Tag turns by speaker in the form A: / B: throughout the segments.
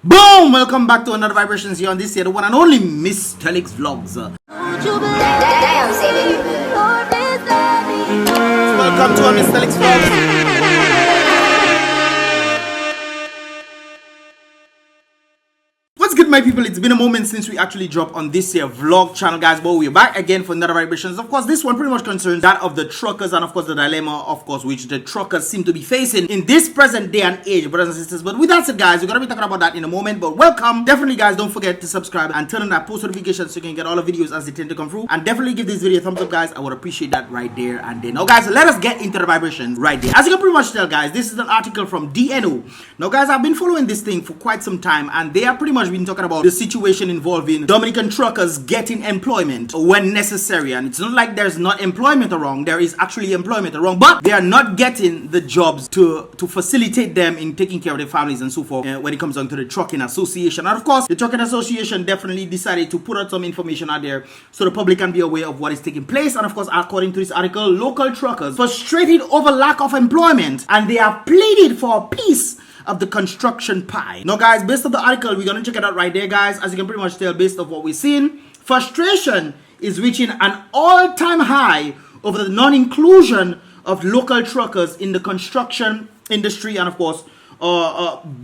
A: Boom! Welcome back to another Vibrations here on this year, the one and only Mystelics Vlogs. Welcome to our Mystelics Vlogs. What's good, my people? It's been a moment since we actually dropped on this here vlog channel, guys, but we're back again for another Vibrations. Of course, this one pretty much concerns that of the truckers and of course the dilemma, of course, which the truckers seem to be facing in this present day and age, brothers and sisters. But with that said, guys, we're gonna be talking about that in a moment, but welcome. Definitely, guys, don't forget to subscribe and turn on that post notifications so you can get all the videos as they tend to come through, and definitely give this video a thumbs up, guys. I would appreciate that right there and then. Now, guys, let us get into the Vibrations right there. As you can pretty much tell, guys, this is an article from DNO. Now, guys, I've been following this thing for quite some time, and they have pretty much been talking about the situation involving Dominican truckers getting employment when necessary. And it's not like there's not employment around, there is actually employment around, but they are not getting the jobs to facilitate them in taking care of their families and so forth when it comes down to the trucking association. And of course, the trucking association definitely decided to put out some information out there so the public can be aware of what is taking place. And of course, according to this article, local truckers frustrated over lack of employment, and they have pleaded for a piece of the construction pie. Now, guys, based on the article, we're gonna check it out right there, guys. As you can pretty much tell, based on what we're seeing, frustration is reaching an all-time high over the non-inclusion of local truckers in the construction industry, and of course,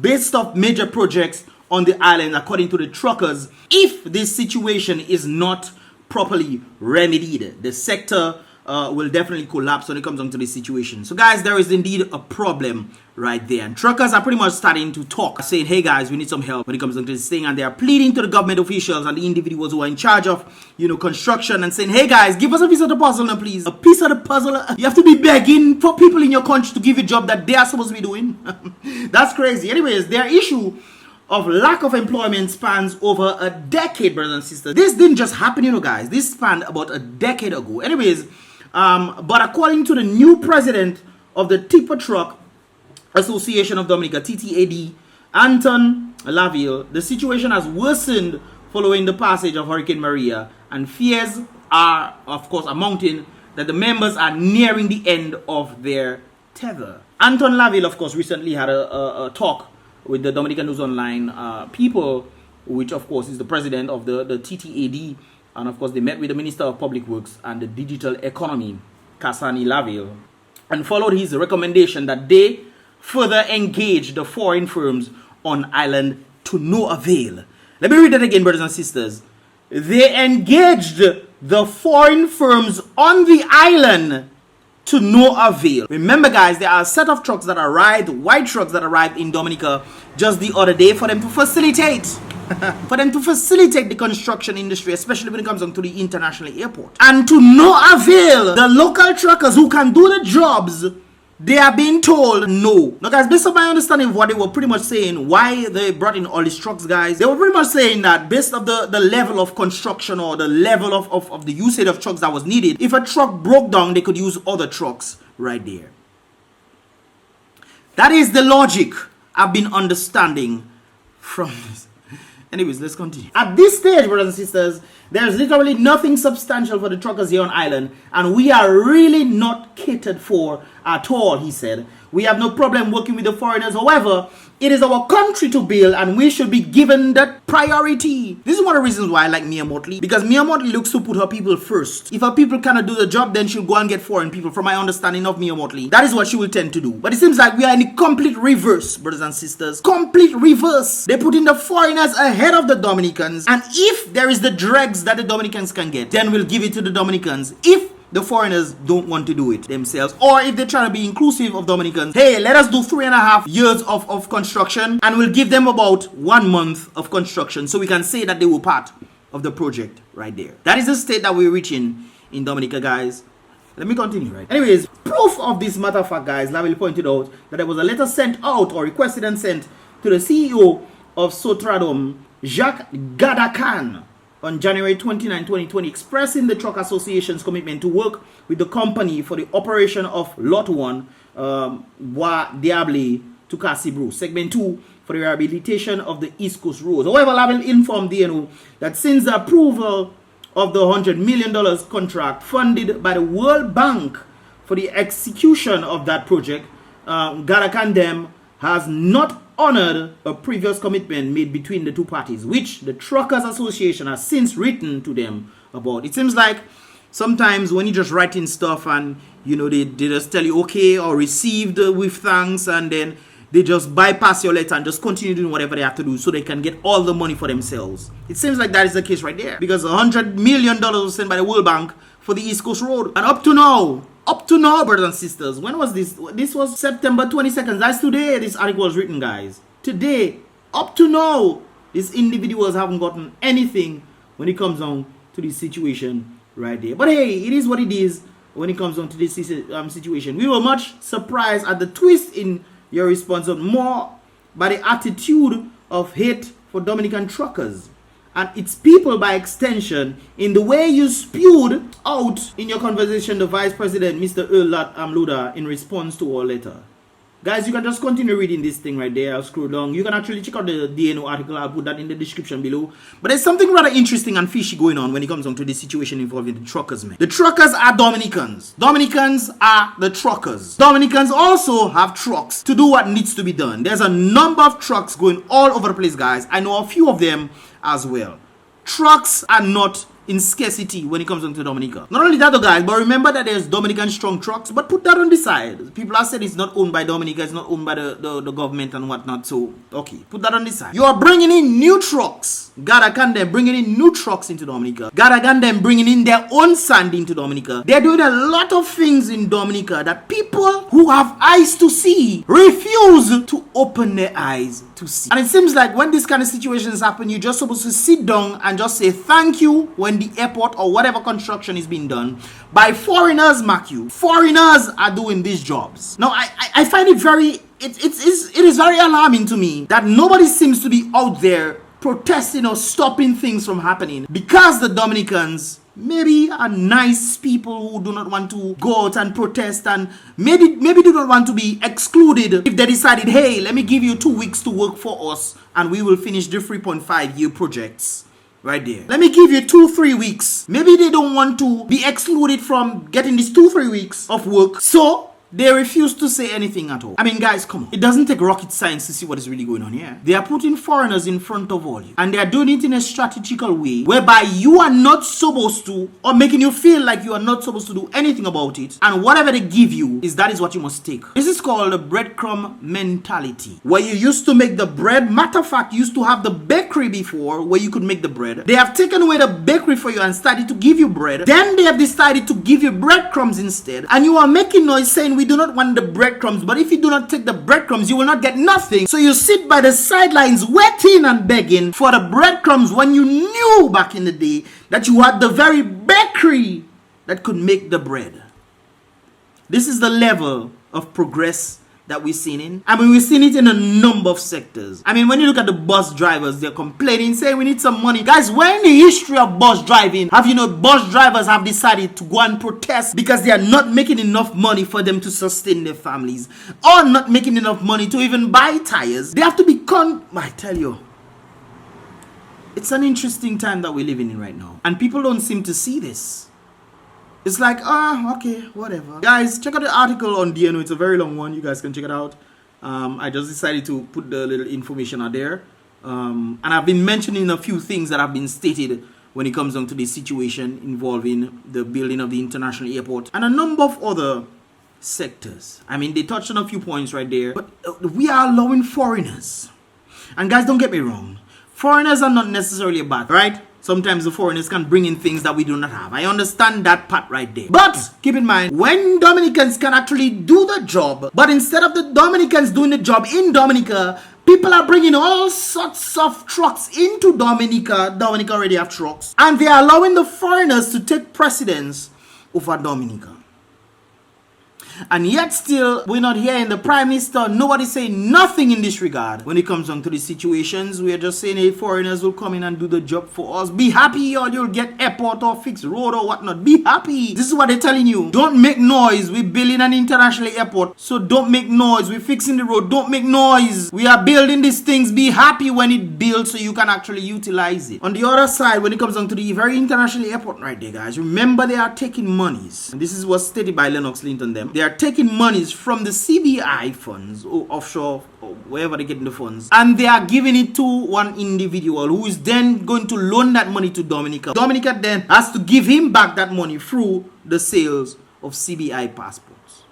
A: based off major projects on the island, according to the truckers. If this situation is not properly remedied, the sector will definitely collapse when it comes down to this situation. So, guys, there is indeed a problem right there, and truckers are pretty much starting to talk, saying, hey guys, we need some help when it comes down to this thing, and they are pleading to the government officials and the individuals who are in charge of, you know, construction, and saying, hey guys, give us a piece of the puzzle now, please. A piece of the puzzle. You have to be begging for people in your country to give you a job that they are supposed to be doing. That's crazy. Anyways, their issue of lack of employment spans over a decade, brothers and sisters. This didn't just happen, you know, guys. This spanned about a decade ago. Anyways, but according to the new president of the Tipper Truck Association of Dominica, TTAD, Anton Laville, the situation has worsened following the passage of Hurricane Maria, and fears are, of course, amounting that the members are nearing the end of their tether. Anton Laville, of course, recently had a talk with the Dominican News Online people, which, of course, is the president of the TTAD. And of course, they met with the Minister of Public Works and the Digital Economy, Kasani Laville, and followed his recommendation that they further engage the foreign firms on island to no avail. Let me read that again, brothers and sisters. They engaged the foreign firms on the island to no avail. Remember, guys, there are a set of trucks that arrived, white trucks that arrived in Dominica just the other day for them to facilitate the construction industry, especially when it comes down to the international airport. And to no avail, the local truckers who can do the jobs, they are being told no. Now, guys, based on my understanding of what they were pretty much saying, why they brought in all these trucks, guys, they were pretty much saying that based on the level of construction or the level of the usage of trucks that was needed, if a truck broke down, they could use other trucks right there. That is the logic I've been understanding from this. Anyways, let's continue. At this stage, brothers and sisters, there's literally nothing substantial for the truckers here on island, and we are really not catered for at all, he said. We have no problem working with the foreigners. However, it is our country to build, and we should be given that priority. This is one of the reasons why I like Mia Motley, because Mia Motley looks to put her people first. If her people cannot do the job, then she'll go and get foreign people, from my understanding of Mia Motley. That is what she will tend to do. But it seems like we are in the complete reverse, brothers and sisters. Complete reverse. They put in the foreigners ahead of the Dominicans, and if there is the dregs that the Dominicans can get, then we'll give it to the Dominicans. If the foreigners don't want to do it themselves, or if they're trying to be inclusive of Dominicans, hey, let us do 3.5 years of construction, and we'll give them about 1 month of construction, so we can say that they were part of the project right there. That is the state that we're reaching in Dominica, guys. Let me continue, right? Anyways, proof of this matter of fact, guys, Laville pointed out that there was a letter sent out or requested and sent to the CEO of Sotradom, Jacques Gadakan, on January 29, 2020, expressing the Truck Association's commitment to work with the company for the operation of Lot 1, Bois Diable to Casibru, Segment 2, for the rehabilitation of the East Coast roads. However, Laville informed DNO that since the approval of the $100 million contract funded by the World Bank for the execution of that project, Garakandem has not honored a previous commitment made between the two parties, which the Truckers Association has since written to them about. It seems like sometimes when you just writing stuff and they just tell you okay or received with thanks, and then they just bypass your letter and just continue doing whatever they have to do so they can get all the money for themselves. It seems like that is the case right there, because $100 million was sent by the World Bank for the East Coast Road. And up to now, brothers and sisters, when was this? This was September 22nd. That's today this article was written, guys. Today, up to now, these individuals haven't gotten anything when it comes down to this situation right there. But hey, it is what it is when it comes down to this situation. We were much surprised at the twist in your response, but more by the attitude of hate for Dominican truckers and its people by extension, in the way you spewed out in your conversation the Vice President, Mr. Earl Luda, in response to our letter. Guys, you can just continue reading this thing right there. I'll scroll down. You can actually check out the DNO article. I'll put that in the description below. But there's something rather interesting and fishy going on when it comes on to this situation involving the truckers, man. The truckers are Dominicans. Dominicans are the truckers. Dominicans also have trucks to do what needs to be done. There's a number of trucks going all over the place, guys. I know a few of them as well. Trucks are not in scarcity when it comes to Dominica. Not only that though, guys, but remember that there's Dominican strong trucks, but put that on the side. People are saying it's not owned by Dominica, it's not owned by the government and whatnot, so okay, put that on the side. You are bringing in new trucks. Gada bringing in new trucks into Dominica. Gada bringing in their own sand into Dominica. They're doing a lot of things in Dominica that people who have eyes to see refuse to open their eyes to see. And it seems like when this kind of situations happen, you're just supposed to sit down and just say thank you when the airport or whatever construction is being done by foreigners, mark you. Foreigners are doing these jobs. Now, I find it very, it is very alarming to me that nobody seems to be out there protesting or stopping things from happening, because the Dominicans maybe are nice people who do not want to go out and protest, and maybe do not want to be excluded if they decided, hey, let me give you 2 weeks to work for us and we will finish the 3.5-year projects right there. Let me give you 2-3 weeks. Maybe they don't want to be excluded from getting these 2-3 weeks of work, so they refuse to say anything at all. I mean, guys, come on. It doesn't take rocket science to see what is really going on here. They are putting foreigners in front of all you, and they are doing it in a strategical way whereby you are not supposed to, or making you feel like you are not supposed to do anything about it, and whatever they give you that is what you must take. This is called the breadcrumb mentality, where you used to make the bread. Matter of fact, you used to have the bakery before where you could make the bread. They have taken away the bakery for you and started to give you bread. Then they have decided to give you breadcrumbs instead, and you are making noise saying we do not want the breadcrumbs, but if you do not take the breadcrumbs, you will not get nothing. So you sit by the sidelines waiting and begging for the breadcrumbs when you knew back in the day that you had the very bakery that could make the bread. This is the level of progress that we're seeing in. I mean, we've seen it in a number of sectors. I mean, when you look at the bus drivers, they're complaining, saying we need some money. Guys, where in the history of bus driving have you know bus drivers have decided to go and protest because they are not making enough money for them to sustain their families, or not making enough money to even buy tires? They have to be I tell you, it's an interesting time that we're living in right now, and people don't seem to see this. It's like, okay, whatever. Guys, check out the article on DNO. It's a very long one. You guys can check it out. I just decided to put the little information out there. And I've been mentioning a few things that have been stated when it comes down to this situation involving the building of the international airport and a number of other sectors. I mean, they touched on a few points right there. But we are allowing foreigners. And guys, don't get me wrong. Foreigners are not necessarily bad, right? Sometimes the foreigners can bring in things that we do not have. I understand that part right there. But keep in mind, when Dominicans can actually do the job, but instead of the Dominicans doing the job in Dominica, people are bringing all sorts of trucks into Dominica. Dominica already have trucks. And they are allowing the foreigners to take precedence over Dominica. And yet still, we're not hearing the Prime Minister. Nobody's saying nothing in this regard. When it comes down to these situations, we are just saying, hey, foreigners will come in and do the job for us. Be happy, or you'll get airport or fixed road or whatnot. Be happy. This is what they're telling you. Don't make noise. We're building an international airport, so don't make noise. We're fixing the road. Don't make noise. We are building these things. Be happy when it builds so you can actually utilize it. On the other side, when it comes down to the very international airport right there, guys, remember they are taking monies. And this is what's stated by Lennox Linton them. They are are taking monies from the CBI funds or offshore or wherever they get the funds, and they are giving it to one individual who is then going to loan that money to Dominica. Dominica then has to give him back that money through the sales of CBI passports.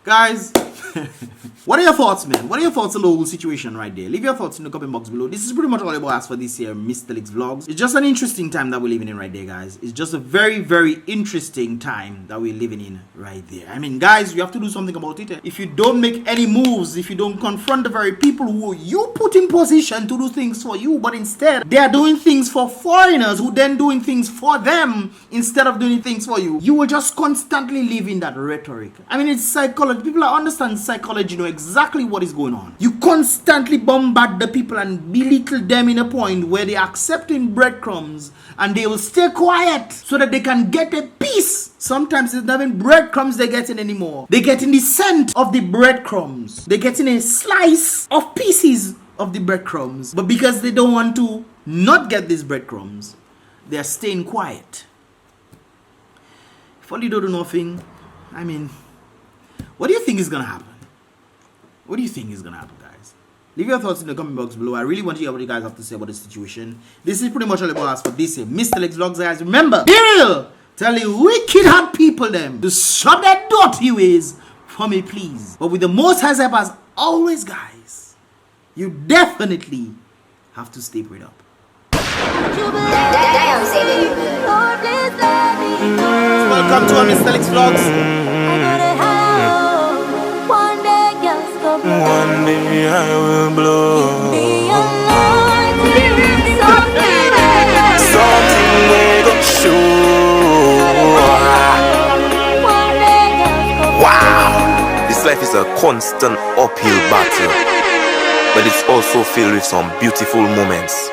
A: Guys, what are your thoughts, man? What are your thoughts on the whole situation right there? Leave your thoughts in the comment box below. This is pretty much all about us for this year Mystelics vlogs. It's just an interesting time that we're living in right there, guys. It's just a very, very interesting time that we're living in right there. I mean, guys, you have to do something about it. If you don't make any moves, if you don't confront the very people who you put in position to do things for you, but instead they are doing things for foreigners who then doing things for them instead of doing things for you, you will just constantly live in that rhetoric. I mean, it's psychology. People that understand psychology know exactly what is going on. You constantly bombard the people and belittle them in a point where they are accepting breadcrumbs and they will stay quiet so that they can get a piece. Sometimes it's not even breadcrumbs they're getting anymore. They're getting the scent of the breadcrumbs. They're getting a slice of pieces of the breadcrumbs. But because they don't want to not get these breadcrumbs, they're staying quiet. If only they do nothing, I mean, what do you think is going to happen? What do you think is going to happen, guys? Leave your thoughts in the comment box below. I really want to hear what you guys have to say about the situation. This is pretty much all about us for this year Mystelics vlogs, guys. Remember, be real. Tell the wicked hot people them to stop their dirty ways for me, please. But with the most high help as always, guys, you definitely have to stay prayed up. Welcome to our Mystelics vlogs.
B: One day I will blow. Something we gon' show. Wow, this life is a constant uphill battle, but it's also filled with some beautiful moments.